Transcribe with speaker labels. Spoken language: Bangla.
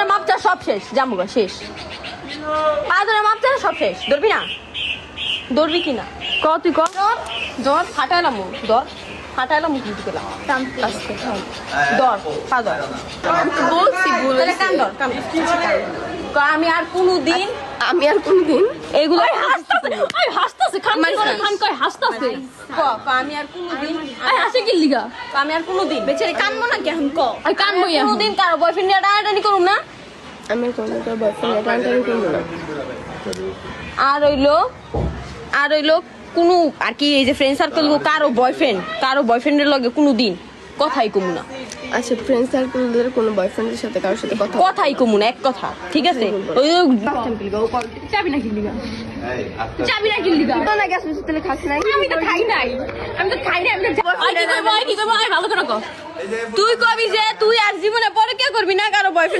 Speaker 1: ধরে মাপ চা সব শেষ, জামুগা শেষ। পা ধরে মাপ চা সব শেষ, ধরবি না? ধরবি কি না? ক তুই ক। ধর ফাটাইলাম, ধর ফাটাইলাম, কিন্তু পেলাম ধর পা ধর।
Speaker 2: বলছি
Speaker 1: তাহলে কান ধর, কান ধর। আমি আর কোনোদিন এগুলো
Speaker 2: হাসতাছে খান কয় হাসতাছে
Speaker 1: আমি আর কোনোদিন
Speaker 2: হাসে কি লিগা
Speaker 1: আমি আর কোনোদিন
Speaker 2: বেচারি কানবো না কেন ক কানবো
Speaker 1: কোনোদিন কারো বয়ফ্রেন্ড নিয়ে টানাটানি করুম না।
Speaker 2: আমি কোনো বয়ফ্রেন্ড টানটানি করবো না।
Speaker 1: আর হইলো কোনো আর কি এই যে ফ্রেন্ড সার্কেল কারো বয়ফ্রেন্ডের লগে কোনোদিন কথাই কমু না।
Speaker 2: আচ্ছা ফ্রেন্ড সার্কেলদের কোনো বয়ফ্রেন্ডের সাথে কারোর সাথে
Speaker 1: কথাই কমু না, এক কথা, ঠিক আছে? ওই
Speaker 2: চাবি না কিনলি তো না গ্যাস তাহলে খাস নাই। আমি তো খাই নাই আমি তো
Speaker 1: তুই কবি যে তুই আর জীবনে পরে কে করবি না কারো বয়ফ্রেন্ড